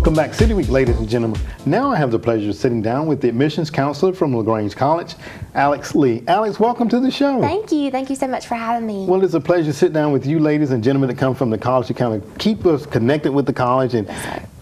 Welcome back, City Week, ladies and gentlemen. Now I have the pleasure of sitting down with the admissions counselor from LaGrange College, Alex Lee. Alex, welcome to the show. Thank you. Thank you so much for having me. Well, it's a pleasure to sit down with you ladies and gentlemen that come from the college to kind of keep us connected with the college and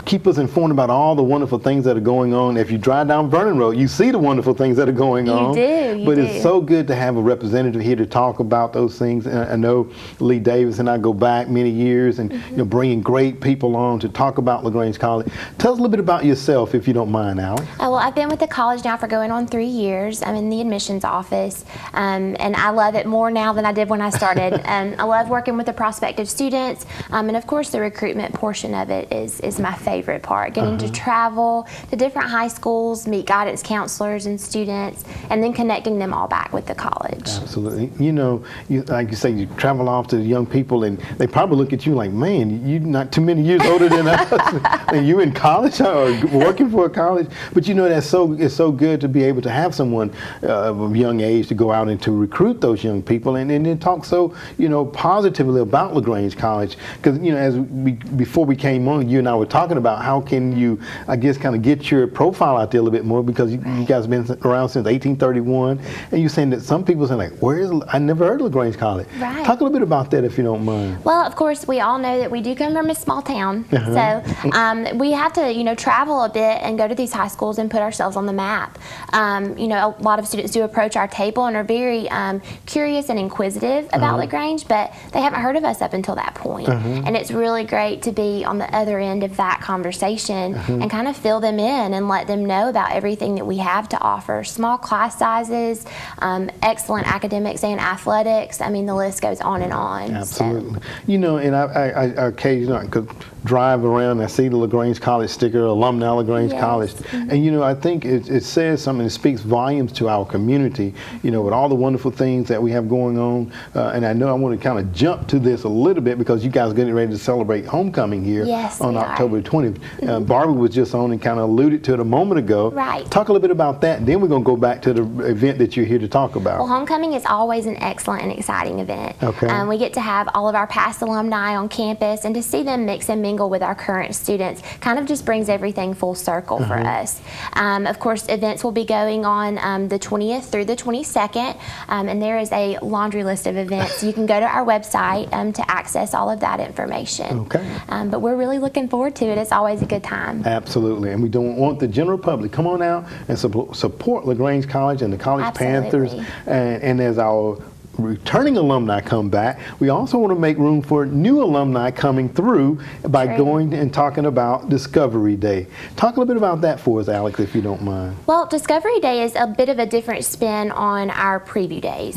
keep us informed about all the wonderful things that are going on. If you drive down Vernon Road, you see the wonderful things that are going on. You But do. it's so good to have a representative here to talk about those things. And I know Lee Davis and I go back many years and you know, bringing great people on to talk about LaGrange College. Tell us a little bit about yourself, if you don't mind, Alex. Well, I've been with the college now for going on 3 years. I'm in the admissions office, and I love it more now than I did when I started. I love working with the prospective students, and of course the recruitment portion of it is my favorite part. Getting to travel to different high schools, meet guidance counselors and students, and then connecting them all back with the college. Absolutely. You know, like you say, you travel off to the young people and they probably look at you like, man, you're not too many years older than us. And you in college or working for a college. But you know, it's so good to be able to have someone of a young age to go out and to recruit those young people and then talk so, you know, positively about LaGrange College. Because, you know, before we came on, you and I were talking about how can you, I guess, kind of get your profile out there a little bit more, because you guys have been around since 1831, and you're saying that some people say like, I never heard of LaGrange College. Right. Talk a little bit about that if you don't mind. Well, of course, we all know that we do come from a small town, so we have to, you know, travel a bit and go to these high schools and put ourselves on the map. You know, a lot of students do approach our table and are very curious and inquisitive about LaGrange, but they haven't heard of us up until that point. And it's really great to be on the other end of that conversation and kind of fill them in and let them know about everything that we have to offer. Small class sizes, excellent academics and athletics. I mean, the list goes on and on. Absolutely. So. You know, and I occasionally could drive around and I see the LaGrange College sticker, alumni LaGrange College. And, you know, I think it says something that speaks volumes to our community, you know, with all the wonderful things that we have going on. And I know I want to kind of jump to this a little bit because you guys are getting ready to celebrate homecoming here on October 20th. Barbie was just on and kind of alluded to it a moment ago. Right. Talk a little bit about that, and then we're going to go back to the event that you're here to talk about. Well, homecoming is always an excellent and exciting event. Okay. We get to have all of our past alumni on campus, and to see them mix and mingle with our current students kind of just brings everything full circle for us. Of course, events will be going on the 20th through the 22nd, and there is a laundry list of events. You can go to our website to access all of that information. Okay. But we're really looking forward to it. It's always a good time. Absolutely, and we don't want the general public come on out and support LaGrange College and the College Panthers, and as our returning alumni come back, we also want to make room for new alumni coming through by going and talking about Discovery Day. Talk a little bit about that for us, Alex, if you don't mind. Well, Discovery Day is a bit of a different spin on our preview days.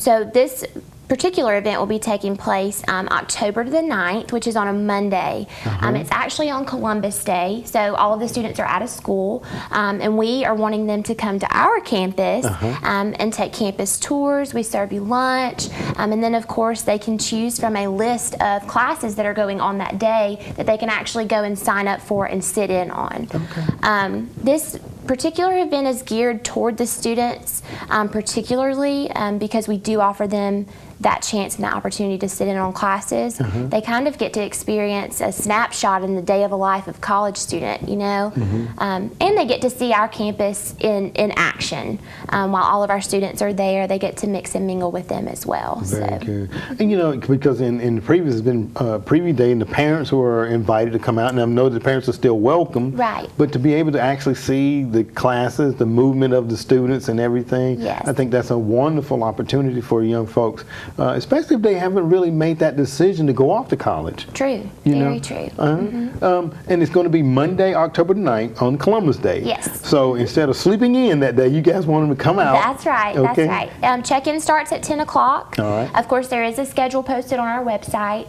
So this particular event will be taking place October the 9th, which is on a Monday. It's actually on Columbus Day, so all of the students are out of school, and we are wanting them to come to our campus and take campus tours. We serve you lunch, and then of course they can choose from a list of classes that are going on that day that they can actually go and sign up for and sit in on. This particular event is geared toward the students, particularly because we do offer them that chance and the opportunity to sit in on classes. They kind of get to experience a snapshot in the day of a life of college student, you know, and they get to see our campus in action. While all of our students are there, they get to mix and mingle with them as well. Very good. And you know, because in the previous has been preview day, and the parents were invited to come out, and I know the parents are still welcome. Right. But to be able to actually see the classes, the movement of the students and everything, I think that's a wonderful opportunity for young folks. Especially if they haven't really made that decision to go off to college. True, very true. And it's going to be Monday, October 9th on Columbus Day. Yes. So instead of sleeping in that day, you guys want them to come out. That's right, that's right. Check-in starts at 10 o'clock. All right. Of course, there is a schedule posted on our website.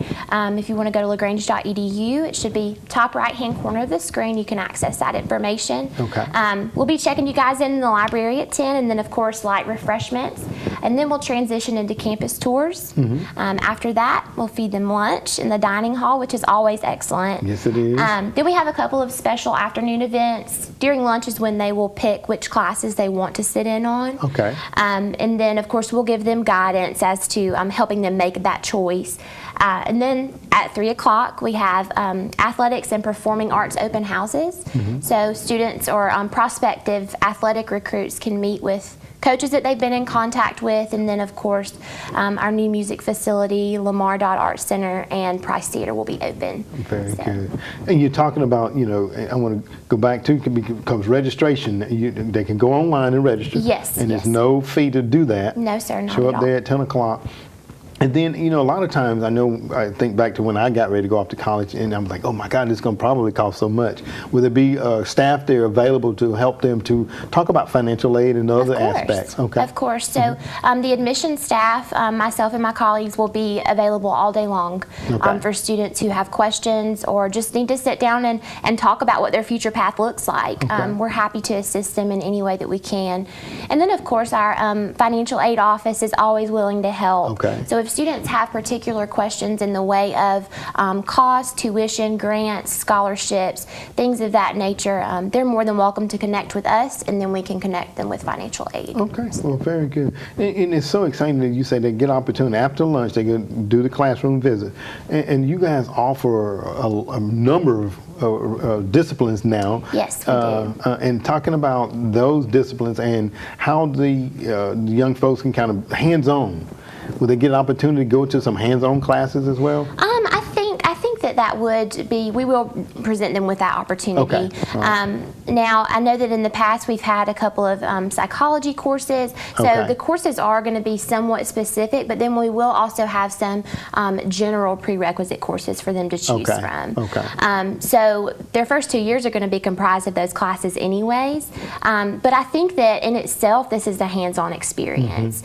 If you want to go to lagrange.edu, it should be top right-hand corner of the screen. You can access that information. Okay. We'll be checking you guys in the library at 10, and then of course light refreshments. And then we'll transition into campus tours tours. After that, we'll feed them lunch in the dining hall, which is always excellent. Yes, it is. Then we have a couple of special afternoon events. During lunch is when they will pick which classes they want to sit in on. Okay. And then, of course, we'll give them guidance as to helping them make that choice. And then at 3 o'clock, we have athletics and performing arts open houses. So students or prospective athletic recruits can meet with coaches that they've been in contact with, and then of course our new music facility, Lamar Dodd Arts Center, and Price Theater will be open. Very good. And you're talking about, you know, I want to go back to, because registration, they can go online and register. Yes. And there's no fee to do that. No, sir, not Show at up all. there at 10 o'clock. And then, you know, a lot of times I think back to when I got ready to go off to college, and I'm like, oh my God, this is going to probably cost so much. Will there be staff there available to help them to talk about financial aid and other aspects? Okay. Of course. So the admissions staff, myself and my colleagues, will be available all day long for students who have questions or just need to sit down and talk about what their future path looks like. We're happy to assist them in any way that we can. And then, of course, our financial aid office is always willing to help. Okay. So if students have particular questions in the way of cost, tuition, grants, scholarships, things of that nature, they're more than welcome to connect with us, and then we can connect them with financial aid. Okay, well, very good. And it's so exciting that you say they get opportunity after lunch, they can do the classroom visit. And you guys offer a number of disciplines now. Yes, we do. And talking about those disciplines and how the young folks can kind of hands-on. Will they get an opportunity to go to some hands-on classes as well? I think that would be, we will present them with that opportunity. Okay. Right. Now, I know that in the past we've had a couple of psychology courses, so the courses are going to be somewhat specific, but then we will also have some general prerequisite courses for them to choose from. So their first 2 years are going to be comprised of those classes anyways, but I think that in itself this is a hands-on experience.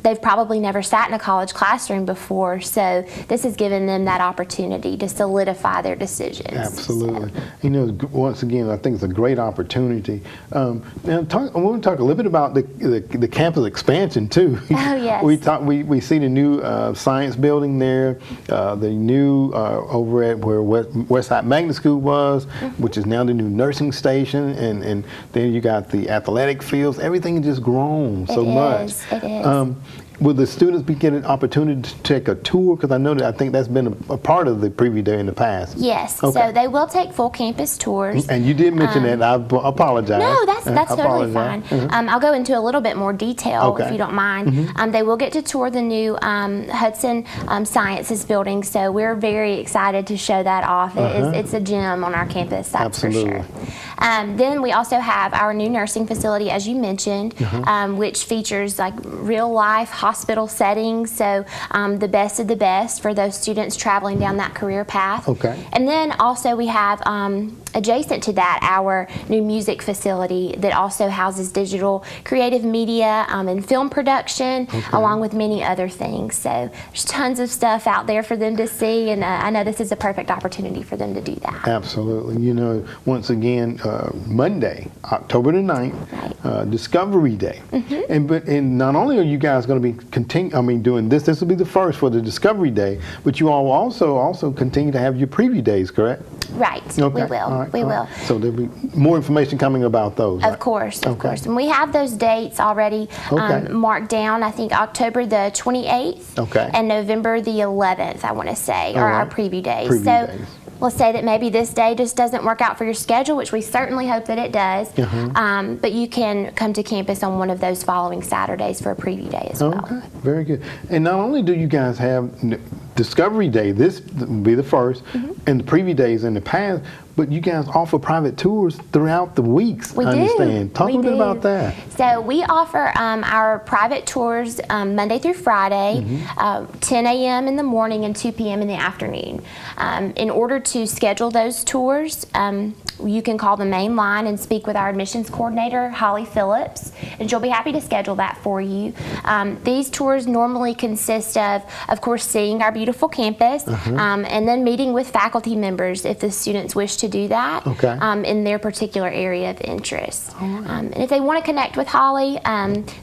They've probably never sat in a college classroom before, so this has given them that opportunity to solidify their decisions. Absolutely. So. You know, once again, I think it's a great opportunity. Now, I want to talk a little bit about the campus expansion too. Oh yes. We see the new science building there, the new over at where Westside Magnet School was, which is now the new nursing station, and then you got the athletic fields. Everything has just grown so much. It is. Will the students be getting an opportunity to take a tour? Because I think that's been a part of the preview day in the past. Yes, so they will take full campus tours. And you did mention that. I apologize. No, that's totally fine. I'll go into a little bit more detail if you don't mind. They will get to tour the new Hudson Sciences building, so we're very excited to show that off. It's a gem on our campus, that's for sure. Then we also have our new nursing facility, as you mentioned, which features like real-life hospital settings, so the best of the best for those students traveling down that career path. And then also we have adjacent to that our new music facility that also houses digital creative media and film production, along with many other things. So there's tons of stuff out there for them to see, and I know this is a perfect opportunity for them to do that. Absolutely. You know, once again, Monday, October the 9th, Discovery Day. And not only are you guys going to be doing this will be the first for the Discovery Day, but you all will also continue to have your preview days, correct? Right, we will. We will. So there'll be more information coming about those. Of course, of course. And we have those dates already marked down. I think October the 28th and November the 11th, I want to say, are our preview days. Let's say that maybe this day just doesn't work out for your schedule, which we certainly hope that it does, but you can come to campus on one of those following Saturdays for a preview day as well. Okay, very good. And not only do you guys have Discovery Day, this will be the first, and the preview days in the past, but you guys offer private tours throughout the weeks, I understand. Talk a little bit about that. So we offer our private tours Monday through Friday, 10 a.m. in the morning and 2 p.m. in the afternoon. In order to schedule those tours, you can call the main line and speak with our admissions coordinator, Holly Phillips, and she'll be happy to schedule that for you. These tours normally consist of course, seeing our beautiful campus, and then meeting with faculty members if the students wish to do that in their particular area of interest. And if they want to connect with Holly,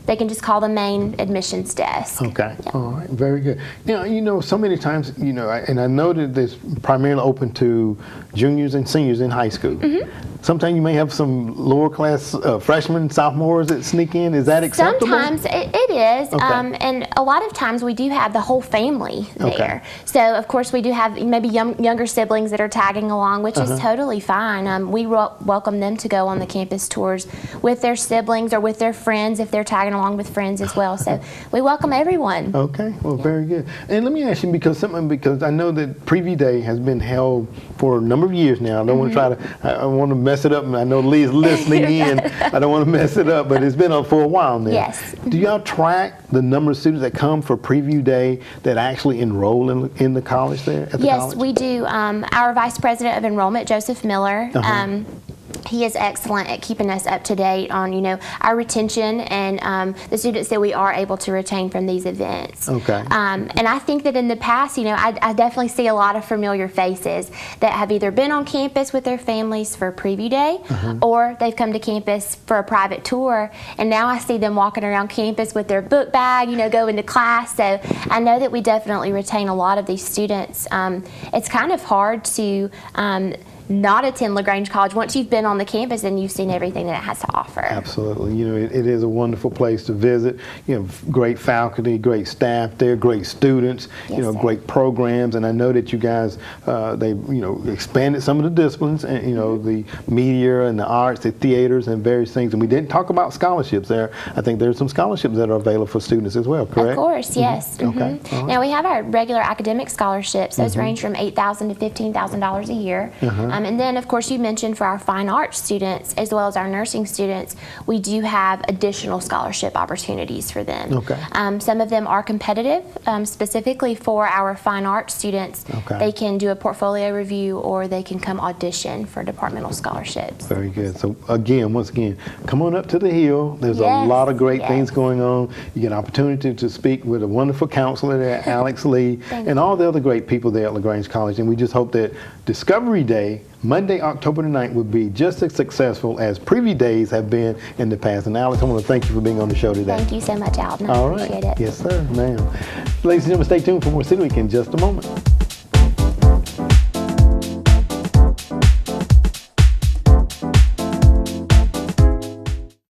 they can just call the main admissions desk. Okay. Yeah. All right. Very good. Now, so many times, and I know that this primarily open to juniors and seniors in high school. Sometimes you may have some lower class freshmen, sophomores that sneak in. Is that acceptable? Sometimes it is, and a lot of times we do have the whole family there. So of course we do have maybe younger siblings that are tagging along, which is totally fine. We welcome them to go on the campus tours with their siblings or with their friends if they're tagging along with friends as well. So we welcome everyone. Okay, well, very good. And let me ask you because I know that Preview Day has been held for a number of years now. I don't want to I want to mess it up, and I know Lee's listening in. I don't want to mess it up, but it's been up for a while now. Yes. Do y'all track the number of students that come for Preview Day that actually enroll in the college there at the college? Yes, we do. Our Vice President of Enrollment, Joseph Miller, he is excellent at keeping us up to date on, our retention and the students that we are able to retain from these events. Okay. And I think that in the past, I definitely see a lot of familiar faces that have either been on campus with their families for Preview Day or they've come to campus for a private tour, and now I see them walking around campus with their book bag, going to class. So I know that we definitely retain a lot of these students. It's kind of hard to not attend LaGrange College once you've been on the campus and you've seen everything that it has to offer. Absolutely. It is a wonderful place to visit. You have great faculty, great staff there, great students, Yes, great programs. And I know that you guys, they expanded some of the disciplines and, the media and the arts, the theaters and various things. And we didn't talk about scholarships there. I think there's some scholarships that are available for students as well, correct? Of course, yes. Okay. Now we have our regular academic scholarships. Those range from $8,000 to $15,000 a year. And then, of course, you mentioned for our fine arts students as well as our nursing students, we do have additional scholarship opportunities for them. Okay. Some of them are competitive. Specifically for our fine arts students, they can do a portfolio review or they can come audition for departmental scholarships. Very good. So once again, come on up to the Hill. There's a lot of great things going on. You get an opportunity to speak with a wonderful counselor there, Alex Lee, and all the other great people there at LaGrange College. And we just hope that Discovery Day, Monday, October the 9th, would be just as successful as Preview Days have been in the past. And Alex, I want to thank you for being on the show today. Thank you so much, Alden. All right. Appreciate it. Yes, sir, ma'am. Ladies and gentlemen, stay tuned for more City Week in just a moment.